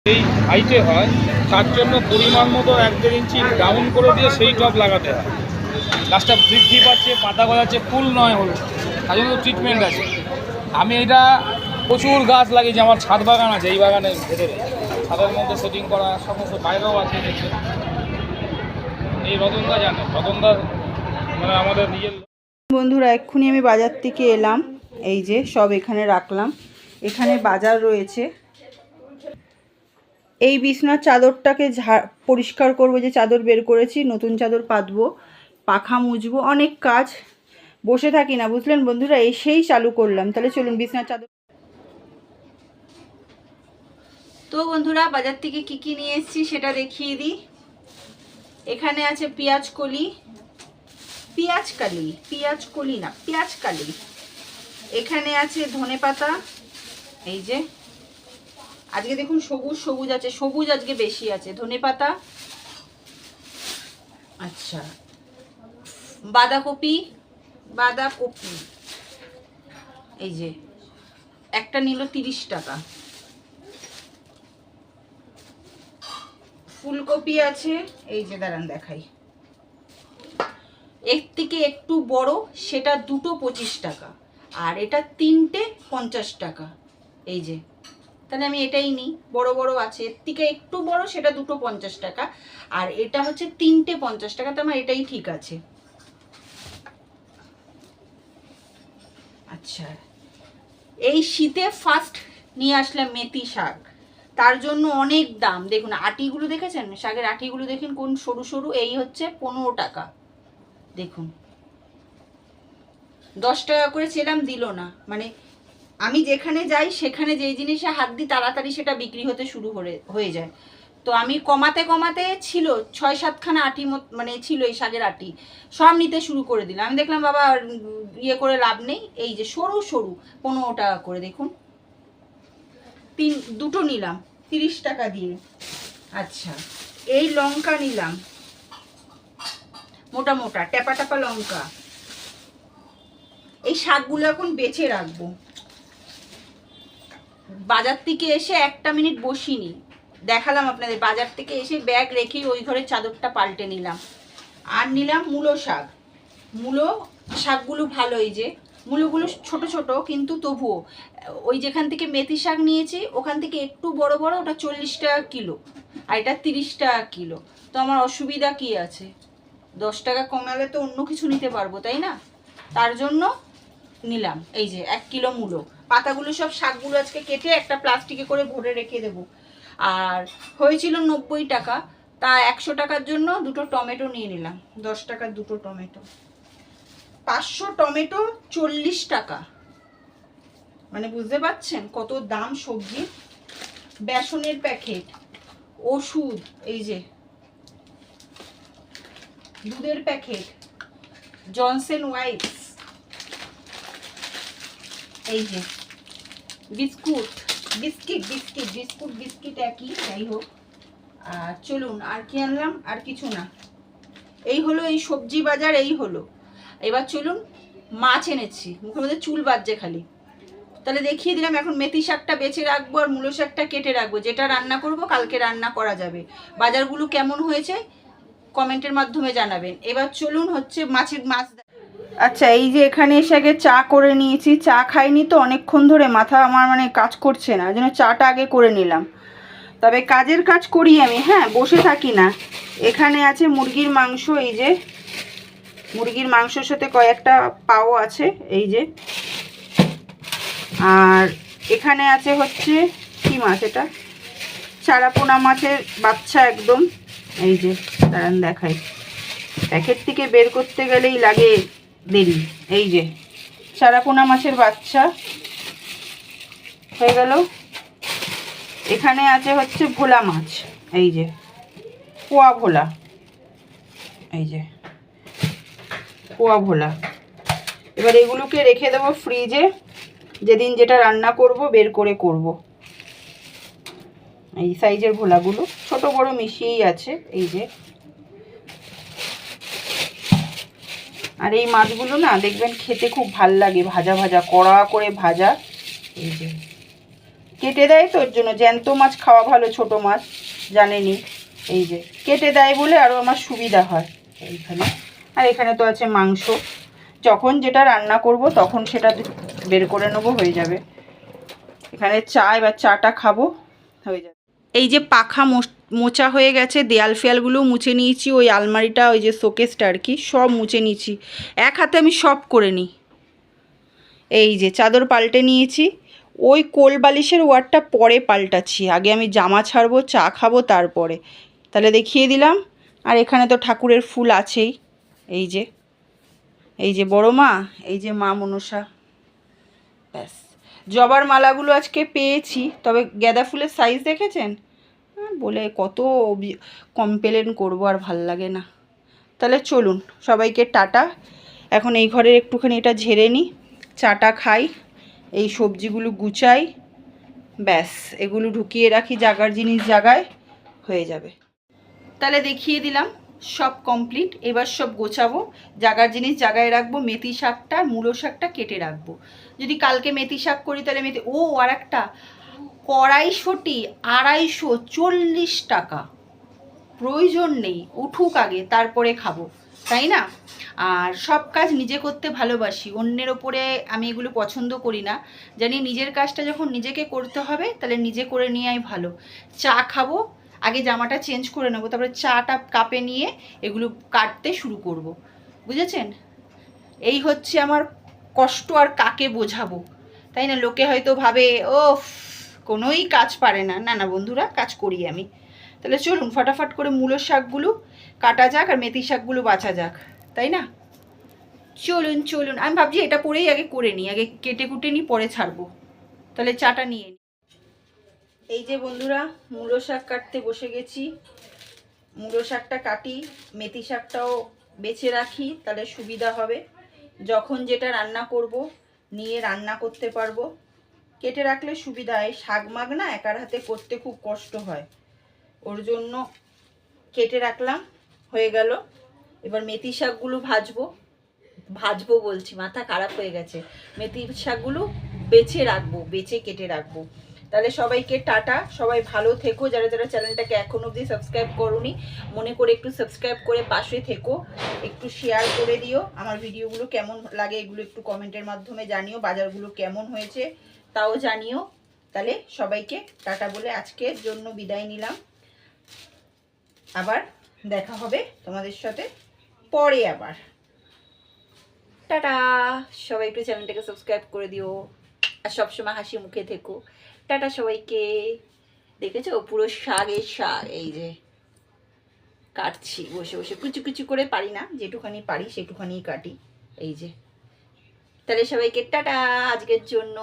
এই হাইটে হয় তার জন্য পরিমাণ মতো 1-1.5 ইঞ্চি ডাউন করে দিয়ে সেই টব লাগাতে হয়। গাছটা বৃদ্ধি পাচ্ছে, পাতা গজাচ্ছে, ফুল নয় হলো, তার জন্য ট্রিটমেন্ট আছে। আমি এটা প্রচুর গাছ লাগিয়েছি, আমার ছাদ বাগান আছে, এই বাগানের ভেতরে ছাদের মধ্যে সেটিং করা সমস্ত বাইরেও আছে। এই রতনদা জানে, রতনদার মানে আমাদের নিজের। বন্ধুরা, এক্ষুনি আমি বাজার থেকে এলাম, এই যে সব এখানে রাখলাম। এখানে বাজার রয়েছে। এই বিছনার চাদরটাকে পরিষ্কার করবো, যে চাদর বের করেছি, নতুন চাদর পাতবো, পাখা মুছবো, অনেক কাজ। বসে থাকি না, বুঝলেন বন্ধুরা, এসেই চালু করলাম। তাহলে চলুন বিছনার চাদর। তো বন্ধুরা, বাজার থেকে কি কি নিয়ে এসেছি সেটা দেখিয়ে দিই। এখানে আছে পেঁয়াজ কলি, এখানে আছে ধনেপাতা, এই যে আজকে দেখুন সবুজ সবুজ আছে, সবুজ আজকে বেশি আছে ধনেপাতা। আচ্ছা, বাঁধাকপি, এই যে একটা নিল 30 টাকা। ফুলকপি আছে, এই যে দাঁড়ান দেখাই, এর থেকে একটু বড় সেটা দুটো 25 টাকা, আর এটা তিনটে 50 টাকা। এই যে, তাহলে আমি এটাই নিই, বড় বড় আছে, এর থেকে একটু বড় সেটা দুটো 50 টাকা, আর এটা হচ্ছে তিনটে 50 টাকা, তো আমার এটাই ঠিক আছে। আচ্ছা, এই শীতে ফার্স্ট নিয়ে আসলাম মেথি শাক, তার জন্য অনেক দাম। দেখুন আটিগুলো দেখেছেন, শাকের আটিগুলো দেখুন কোন সরু সরু, এই হচ্ছে 15 টাকা। দেখুন 10 টাকা করে চেলাম, দিল না। মানে আমি যেখানে যাই সেখানে যেই জিনিসে হাত দিই তাড়াতাড়ি সেটা বিক্রি হতে শুরু হয়ে যায়। তো আমি কমাতে কমাতে ছিল 6-7খানা আটি মানে ছিল এই শাকের আটি, সব নিতে শুরু করে দিলাম। আমি দেখলাম বাবা ইয়ে করে লাভ নেই, এই যে সরু সরু 15 টাকা করে, দেখুন দুটো নিলাম 30 টাকা দিয়ে। আচ্ছা, এই লঙ্কা নিলাম, মোটা মোটা টেপা টেপা লঙ্কা। এই শাকগুলো এখন বেছে রাখবো। বাজার থেকে এসে 1টা মিনিট বসিনি, দেখালাম আপনাদের, বাজার থেকে এসে ব্যাগ রেখেই ওই ঘরের চাদরটা পাল্টে নিলাম। আর নিলাম মূলো শাক। মূলো শাকগুলো ভালো, এই যে মূলোগুলো ছোট ছোট, কিন্তু তবুও ওই যেখান থেকে মেথি শাক নিয়েছি ওখান থেকে একটু বড় বড়, ওটা 40 টাকা কিলো, আর এটা 30 টাকা কিলো। তো আমার অসুবিধা কি আছে, 10 টাকা কমালে তো অন্য কিছু নিতে পারবো, তাই না? তার জন্য নিলাম এই যে 1 কিলো মূলো। পাতাগুলো সব শাকগুলো আজকে কেটে একটা প্লাস্টিকে করে ভরে রেখে দেবো। আর হয়েছিল 90 টাকা, তা 100 টাকার জন্য দুটো টমেটো নিয়ে নিলাম, 10 টাকার দুটো টমেটো। 500 টমেটো 40 টাকা, মানে বুঝতে পারছেন কত দাম সবজি। বেসনের প্যাকেট, ওষুধ, এই যে দুধের প্যাকেট, জনসন ওয়াইপস, এই যে বিস্কিট একই, যাই হোক। আর চলুন আর কি আনলাম, আর কিছু না। এই হলো এই সবজি বাজার, এই হলো। এবার চলুন, মাছ এনেছি, মুখের মধ্যে চুল বাজছে খালি। তাহলে দেখিয়ে দিলাম। এখন মেথি শাকটা বেছে রাখবো আর মূলো শাকটা কেটে রাখবো, যেটা রান্না করব কালকে রান্না করা যাবে। বাজারগুলো কেমন হয়েছে কমেন্টের মাধ্যমে জানাবেন। এবার চলুন হচ্ছে মাছ। আচ্ছা, এই যে এখানে এসে আগে চা করে নিয়েছি, চা খাইনি তো অনেকক্ষণ ধরে, মাথা আমার মানে কাজ করছে না, ওই জন্য চাটা আগে করে নিলাম। তবে কাজের কাজ করি আমি, হ্যাঁ, বসে থাকি না। এখানে আছে মুরগির মাংস, এই যে মুরগির মাংসের সাথে কয়েকটা পাও আছে, এই যে। আর এখানে আছে হচ্ছে কি মাছ, এটা চারাপোনা মাছের বাচ্চা একদম, এই যে দাঁড়ান দেখাই, প্যাকেট থেকে বের করতে গেলেই লাগে দেরি। এই যে চারাপোনা মাছের বাচ্চা হয়ে গেল। এখানে আছে হচ্ছে ভোলা মাছ, এই যে পোয়া ভোলা, এই যে পোয়া ভোলা। এবার এগুলোকে রেখে দেবো ফ্রিজে, যেদিন যেটা রান্না করব বের করে করব। এই সাইজের ভোলাগুলো ছোট বড় মিশিয়েই আছে, এই যে। আর এই মাছগুলো না দেখবেন খেতে খুব ভাল লাগে, ভাজা ভাজা, কড়া করে ভাজা, এই যে কেটে দেয় তো, ওর জন্য। জ্যান্ত মাছ খাওয়া ভালো, ছোট মাছ জানেনি। এই যে কেটে দেয় বলে আরও আমার সুবিধা হয় এইখানে। আর এখানে তো আছে মাংস, যখন যেটা রান্না করব তখন সেটা বের করে নেবো, হয়ে যাবে। এখানে চা, এবার চাটা খাবো, হয়ে যাবে। এই যে পাখা মোচা হয়ে গেছে, দেয়াল ফেয়ালগুলো মুছে নিয়েছি, ওই আলমারিটা, ওই যে শোকেসটা আর কি, সব মুছে নিয়েছি। এক হাতে আমি সব করে নিই। এই যে চাদর পাল্টে নিয়েছি, ওই কোল বালিশের ওয়ারটা পরে পাল্টাচ্ছি, আগে আমি জামা ছাড়বো, চা খাবো, তারপরে। তাহলে দেখিয়ে দিলাম। আর এখানে তো ঠাকুরের ফুল আছেই, এই যে বড় মা, এই যে মা মনসা, ব্যাস। জবার মালাগুলো আজকে পেয়েছি, তবে গাঁদা ফুলের সাইজ দেখেছেন? বলে কত কমপ্লেন করবো, আর ভাল লাগে না। তাহলে চলুন, সবাইকে টাটা। এখন এই ঘরে একটুখানি এটা ঝেড়ে নিই, চাটা খাই, এই সবজিগুলো গুছাই, ব্যাস এগুলো ঢুকিয়ে রাখি জাগার জিনিস জায়গায়, হয়ে যাবে। তাহলে দেখিয়ে দিলাম, সব কমপ্লিট। এবার সব গোছাবো, জাগার জিনিস জায়গায় রাখবো। মেথি শাকটা, মূলো শাকটা কেটে রাখবো। যদি কালকে মেথি শাক করি তাহলে মেথি, ও আর একটা, কড়াইশুঁটি 240 টাকা। প্রয়োজন নেই, উঠুক আগে, তারপরে খাবো, তাই না? আর সব কাজ নিজে করতে ভালোবাসি, অন্যের ওপরে আমি এগুলো পছন্দ করি না। জানি নিজের কাজটা যখন নিজেকে করতে হবে তাহলে নিজে করে নেওয়াই ভালো। চা খাবো, আগে জামাটা চেঞ্জ করে নেবো, তারপরে চাটা কাপে নিয়ে এগুলো কাটতে শুরু করব, বুঝেছেন? এই হচ্ছে আমার কষ্ট, আর কাকে বোঝাবো, তাই না? লোকে হয়তো ভাবে ও কোনোই কাজ পারে না। না না বন্ধুরা, কাজ করি আমি। তাহলে চলুন ফটাফট করে মূলো শাকগুলো কাটা যাক, আর মেথি শাকগুলো বাছা যাক, তাই না? চলুন চলুন, আমি ভাবছি এটা পরেই আগে করে নিই, আগে কেটে কুটে নিই, পরে ছাড়বো। তাহলে চাটা নিয়ে নিই। এই যে বন্ধুরা, মূলো শাক কাটতে বসে গেছি। মূলো শাকটা কাটি, মেথি শাকটাও বেছে রাখি, তাহলে সুবিধা হবে, যখন যেটা রান্না করব নিয়ে রান্না করতে পারবো। কেটে রাখলে সুবিধা হয়, শাক মাগ না একার হাতে করতে খুব কষ্ট হয়, ওর জন্য কেটে রাখলাম, হয়ে গেল। এবার মেথি শাকগুলো ভাজবো বলছি, মাথা খারাপ হয়ে গেছে। মেথি শাকগুলো বেছে রাখবো, বেছে কেটে রাখবো। তাহলে সবাইকে টাটা, সবাই ভালো থেকো। যারা যারা চ্যানেলটাকে এখনো অবধি সাবস্ক্রাইব করোনি, মনে করে একটু সাবস্ক্রাইব করে পাশে থেকো, একটু শেয়ার করে দিও। আমার ভিডিওগুলো কেমন লাগে এগুলো একটু কমেন্টের মাধ্যমে জানিও, বাজারগুলো কেমন হয়েছে তাও জানিও। তাহলে সবাইকে টাটা বলে আজকের জন্য বিদায় নিলাম। আবার দেখা হবে তোমাদের সাথে পরে আবার। টাটা, সবাই একটু চ্যানেলটাকে সাবস্ক্রাইব করে দিও, আর সবসময় হাসি মুখে থেকো। টাটা সবাইকে। দেখেছো পুরো শাকের শাক, এই যে কাটছি বসে বসে, কুচু কুচু করে, পারি না, যেটুখানি পারি সেটুখানি কাটি, এই যে। তাহলে সবাইকে টাটা আজকের জন্য।